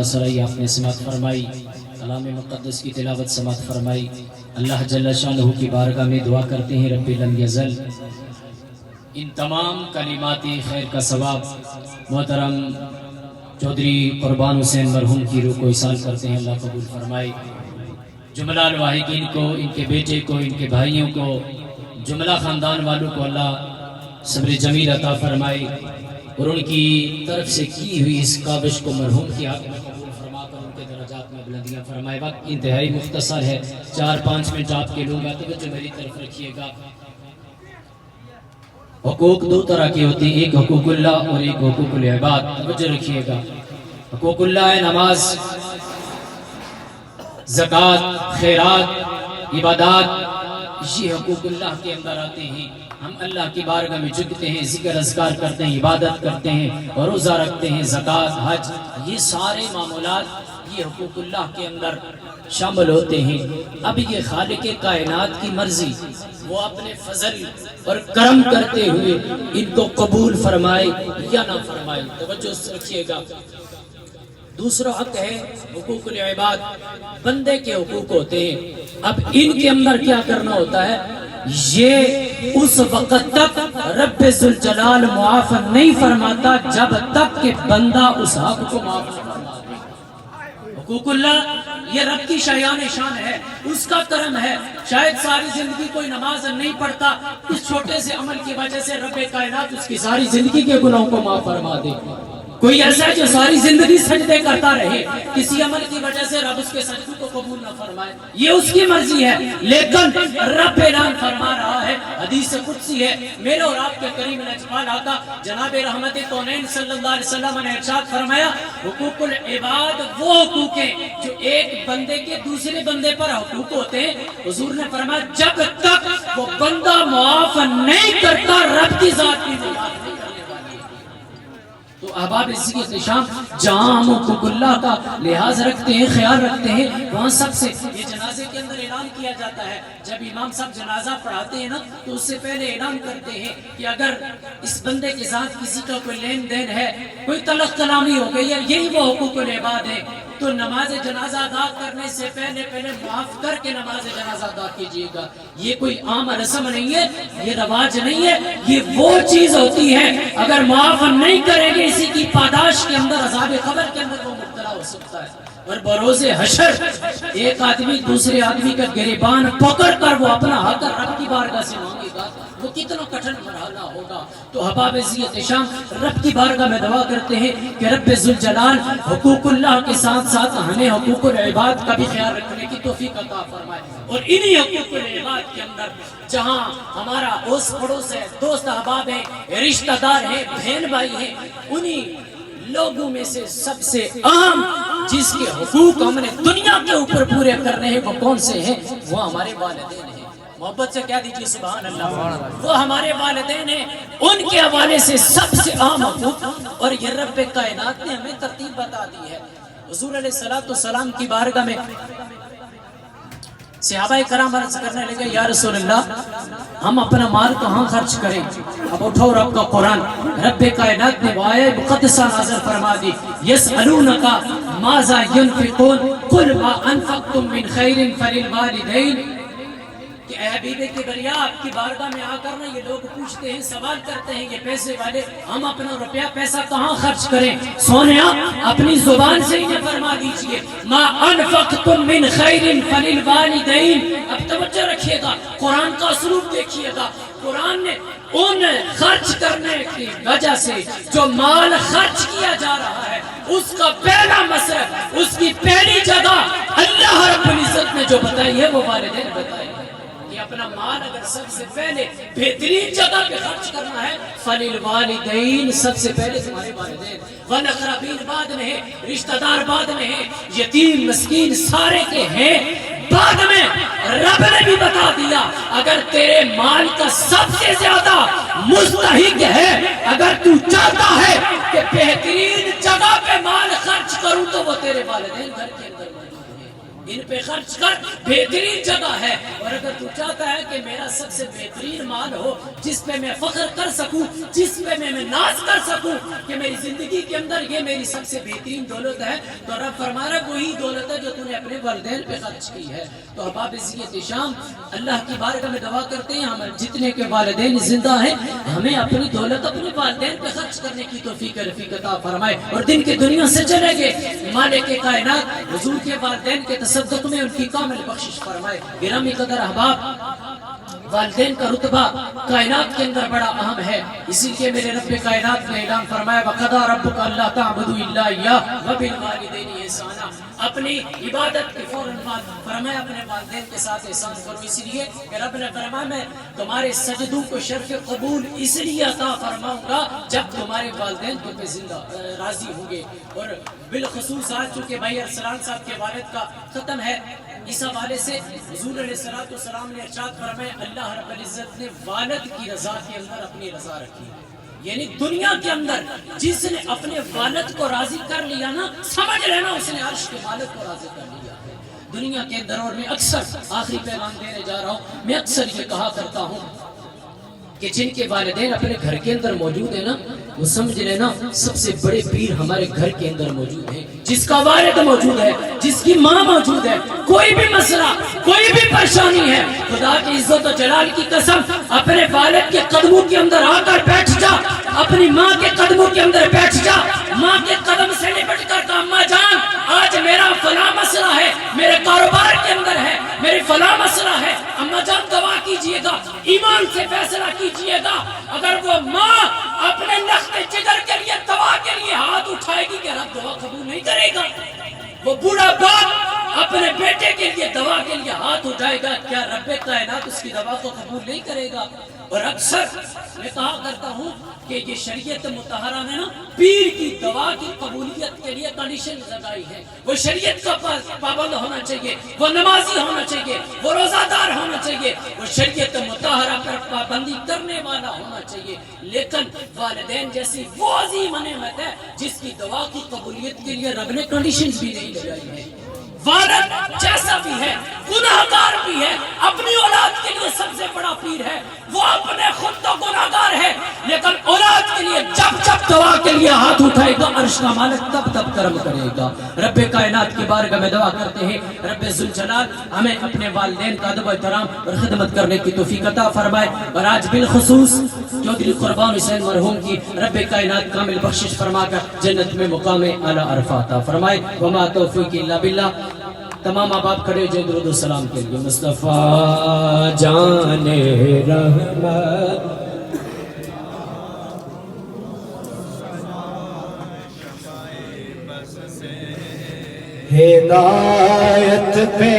سرائی آپ نے سماعت فرمائی، کلام مقدس کی تلاوت سماعت فرمائی۔ اللہ جل شانہ کی بارگاہ میں دعا کرتے ہیں رب لم یزل ان تمام کلمات خیر کا ثواب محترم چودھری قربان حسین مرحوم کی روح کو ایصال کرتے ہیں، اللہ قبول فرمائے۔ جملہ الواحدین کو، ان کے بیٹے کو، ان کے بھائیوں کو، جملہ خاندان والوں کو اللہ صبر جمیل عطا فرمائے اور ان کی طرف سے کی ہوئی اس کاوش کو مرحوم کی حق میں قبول فرما کر ان کے درجات میں بلندیاں فرمائے۔ وقت انتہائی مختصر ہے، 4-5 منٹ آپ کے لوں گا، توجہ میری طرف رکھیے گا۔ حقوق دو طرح کی ہوتی ہیں، ایک حقوق اللہ اور ایک حقوق العباد، توجہ رکھیے گا۔ حقوق اللہ ہے نماز، زکوٰۃ، خیرات، عبادات، یہ حقوق اللہ کے اندر آتے ہیں۔ ہم اللہ کی بارگاہ میں جھکتے ہیں، ذکر اذکار کرتے ہیں، عبادت کرتے ہیں، روزہ رکھتے ہیں، زکوٰۃ، حج، یہ سارے معاملات یہ حقوق اللہ کے اندر شامل ہوتے ہیں۔ اب یہ خالق کائنات کی مرضی، وہ اپنے فضل اور کرم کرتے ہوئے ان کو قبول فرمائے یا نہ فرمائے، توجہ رکھیے گا۔ دوسرا حق ہے حقوق العباد، بندے کے حقوق ہوتے ہیں۔ اب ان کے اندر کیا کرنا ہوتا ہے، یہ اس وقت تک رب ذوالجلال معاف نہیں فرماتا جب تک کہ بندہ اس حق کو معاف نہ فرما دے۔ حقوق اللہ یہ رب کی شایان شان ہے، اس کا کرم ہے۔ شاید ساری زندگی کوئی نماز نہیں پڑھتا، اس چھوٹے سے عمل کی وجہ سے رب کائنات اس کی ساری زندگی کے گناہوں کو معاف فرما دے۔ کوئی ایسا ہے جو ساری زندگی سجدے کرتا رہے، کسی عمل کی وجہ سے رب اس کے سجدوں کو قبول نہ فرمائے، یہ اس کی مرضی ہے۔ لیکن رب اعلان فرما رہا ہے، حدیث قدسی ہے، میرے اور آپ کے کریم الاجمال آقا جناب رحمت کونین صلی اللہ علیہ وسلم نے ارشاد فرمایا، حقوق العباد وہ حقوق ہیں جو ایک بندے کے دوسرے بندے پر حقوق ہوتے ہیں۔ حضور نے فرمایا جب تک وہ بندہ معاف نہیں کرتا رب کی ذات بھی معاف نہیں کرنے والی ہے۔ تو احباب عزیز کی احتشام، جہاں ہم حقوق اللہ کا لحاظ رکھتے ہیں، خیال رکھتے ہیں، وہاں سب سے یہ جنازے کے اندر اعلان کیا جاتا ہے۔ جب امام صاحب جنازہ پڑھاتے ہیں نا تو اس سے پہلے اعلان کرتے ہیں کہ اگر اس بندے کے ساتھ کسی کا کوئی لین دین ہے، کوئی تلخ کلامی ہو گئی ہے، یہی وہ حقوق العباد ہے، تو نماز جنازہ ادا کرنے سے پہلے معاف کر کے نماز جنازہ ادا کیجیے گا۔ یہ کوئی عام رسم نہیں ہے، یہ رواج نہیں ہے، یہ وہ چیز ہوتی ہے اگر معاف نہیں کریں گے اسی کی پاداش کے اندر، عذاب قبر کے اندر وہ مبتلا ہو سکتا ہے۔ اور بروز حشر ایک آدمی دوسرے آدمی کا گریبان پکڑ کر وہ اپنا حق رب کی بارگاہ سے مانگے گا، وہ کتنا کٹھن مرحلہ ہوگا۔ تو احباب عزیز احتشام، رب کی بارگاہ میں دعا کرتے ہیں کہ رب ذوالجلال حقوق اللہ کے ساتھ ساتھ ہمیں حقوق العباد کا بھی خیال رکھنے کی توفیق عطا فرمائے۔ اور انہی حقوق العباد کے اندر جہاں ہمارا اوس پڑوس ہے، دوست احباب ہیں، رشتہ دار ہیں، بہن بھائی ہیں، انہی لوگوں میں سے سب سے اہم جس کے حقوق ہم نے دنیا کے اوپر پورے کرنے ہیں وہ کون سے ہیں، وہ ہمارے والدین ہیں۔ محبت سے کہہ دیجیے سبحان اللہ، وہ ہمارے والدین ہیں، ان کے حوالے سے سب سے اہم حقوق، اور یہ رب کائنات نے ہمیں ترتیب بتا دی ہے۔ حضور علیہ السلام کی بارگاہ میں صحابہ کرام عرض کرنے لگے، یا رسول اللہ ہم اپنا مال کہاں خرچ کریں؟ اب اٹھو رب کا قرآن، رب کائنات نے آیہ مقدسہ نازل فرما دی، یسألونک ماذا ينفقون قل ما انفقتم من خیر فللوالدین، کہ اے حبیب کبریا آپ کی بارگاہ میں آ کر نا یہ لوگ پوچھتے ہیں، سوال کرتے ہیں، یہ پیسے والے ہم اپنا روپیہ پیسہ کہاں خرچ کریں؟ سونیا اپنی زبان سے انہیں فرما دیجئے، ما انفقتم من خیر فللوالدین۔ اب توجہ رکھیے گا، قرآن کا اسلوب دیکھیے گا، قرآن نے ان خرچ کرنے کی وجہ سے جو مال خرچ کیا جا رہا ہے اس کا پہلا مصرف، اس کی پہلی جگہ اللہ رب العزت نے جو بتائی ہے وہ والدین بتائی ہے۔ اپنا مال اگر سب سے پہلے بہترین جگہ پہ خرچ کرنا ہے فللوالدین، سب سے پہلے تمہارے والدین، والاقربین بعد میں ہے، رشتہ دار بعد میں ہے، یتیم مسکین سارے کے ہیں بعد میں۔ رب نے بھی بتا دیا اگر تیرے مال کا سب سے زیادہ مستحق ہے، اگر تو چاہتا ہے کہ بہترین جگہ پہ مال خرچ کروں تو وہ تیرے والدین گھر کے اندر موجود ہیں۔ ان پہ خرچ کر، بہترین جگہ ہے۔ اور اگر تو چاہتا ہے کہ میرا سب سے بہترین مال ہو جس پہ میں فخر کر سکوں، جس پہ میں ناز کر سکوں کہ میری زندگی کے اندر یہ میری سب سے بہترین دولت ہے، تو رب فرما رہا ہے وہی دولت ہے جو تو نے اپنے والدین پہ خرچ کی ہے۔ تو احباب عزیزِ شام، اللہ کی بارگاہ میں دعا کرتے ہیں ہم جتنے کے والدین زندہ ہیں ہمیں اپنی دولت اپنے والدین پہ خرچ کرنے کی توفیق رفیق عطا فرمائے، اور دن کی دنیا سے چلے گئے مالک کائنات حضور کے والدین کے تصدق میں ان کی کامل بخشش فرمائے۔ گرامی قدر احباب، والدین کا رتبہ کائنات کے اندر بڑا اہم ہے، اسی لیے میرے رب کائنات نے اعلان فرمایا وَقَضَىٰ رَبُّكَ أَلَّا تَعْبُدُوا إِلَّا إِيَّاهُ وَبِالْوَالِدَيْنِ إِحْسَانًا۔ اپنی عبادت کے فوراً بعد فرمایا اپنے والدین کے ساتھ احسان کرو، اسی لیے کہ رب نے فرمایا میں تمہارے سجدوں کو شرف قبول اس لیے عطا فرماؤں گا جب تمہارے والدین تم پہ زندہ راضی ہوں گے۔ اور بالخصوص آج چونکہ بھائی ارسلان صاحب کے والد کا ختم ہے، اس حوالے سے حضور علیہ السلام نے ارشاد فرمایا اللہ رب العزت نے والد کی رضا کے اندر اپنی رضا رکھی، یعنی دنیا کے اندر جس نے اپنے والد کو راضی کر لیا نا، سمجھ لینا اس نے عرش کے مالک کو راضی کر لیا ہے دنیا کے اندر۔ اور میں اکثر آخری پیغام دینے جا رہا ہوں، میں اکثر یہ کہا کرتا ہوں کہ جن کے والدین اپنے گھر کے اندر موجود ہیں نا، وہ سمجھ لینا سب سے بڑے پیر ہمارے گھر کے اندر موجود ہیں۔ جس کا والد موجود ہے، جس کی ماں موجود ہے، کوئی بھی مسئلہ، کوئی بھی پریشانی ہے، خدا کی عزت و جلال کی قسم اپنے والد کے قدموں کے اندر آ کر بیٹھ جا، اپنی ماں کے قدموں کے اندر بیٹھ جا، ماں کے قدم سے لپٹ کر کہا اماں جان آج میرا فلاں مسئلہ ہے، میرے کاروبار کے اندر ہے، میری فلاں مسئلہ ہے، اماں جان دعا کیجئے گا، ایمان سے فیصلہ کیجئے گا۔ اگر وہ ماں اپنے لخت جگر کے لیے دعا کے لیے ہاتھ اٹھائے گی کہ رب دعا قبول نہیں کرے گا، وہ بوڑھا باپ اپنے بیٹے کے لیے دعا کے لیے ہاتھ اٹھائے گا، کیا رب کائنات اس کی دعا کو قبول نہیں کرے گا؟ اور اکثر میں کہا کرتا ہوں کہ یہ شریعت مطہرہ نے نا پیر کی دعا کی قبولیت کے لیے کنڈیشن لگائی ہے، وہ شریعت کا پابند ہونا چاہیے، وہ نمازی ہونا چاہیے، وہ روزہ دار ہونا چاہیے، وہ شریعت مطہرہ پر پابندی کرنے والا ہونا چاہیے، لیکن والدین جیسی وہ عظیم نعمت ہے جس کی دعا کی قبولیت کے لیے رب نے کنڈیشنز بھی نہیں لگائی ہے۔ والد جیسا بھی ہے، گناہگار بھی ہے، اپنی اولاد کے لیے سب سے بڑا پیر ہے، وہ اپنے خود تو گناہگار ہے لیکن اولاد کے لیے جب جب دعا کے لیے ہاتھ اٹھائے گا عرش کا مالک تب تب کرم کرے گا۔ رب کائنات کی بارگاہ میں دعا کرتے ہیں رب ذوالجلال ہمیں اپنے والدین کا ادب و احترام اور خدمت کرنے کی توفیق عطا فرمائے، اور آج بالخصوص چودھری قربان حسین مرحوم کی رب کائنات کامل بخشش فرما کر جنت میں مقام اعلیٰ عرفہ عطا فرمائے۔ وما توفیق الا باللہ۔ تمام آباب کھڑے جو درود و سلام کے لیے۔ مصطفیٰ جان رحمت ہدایت پہ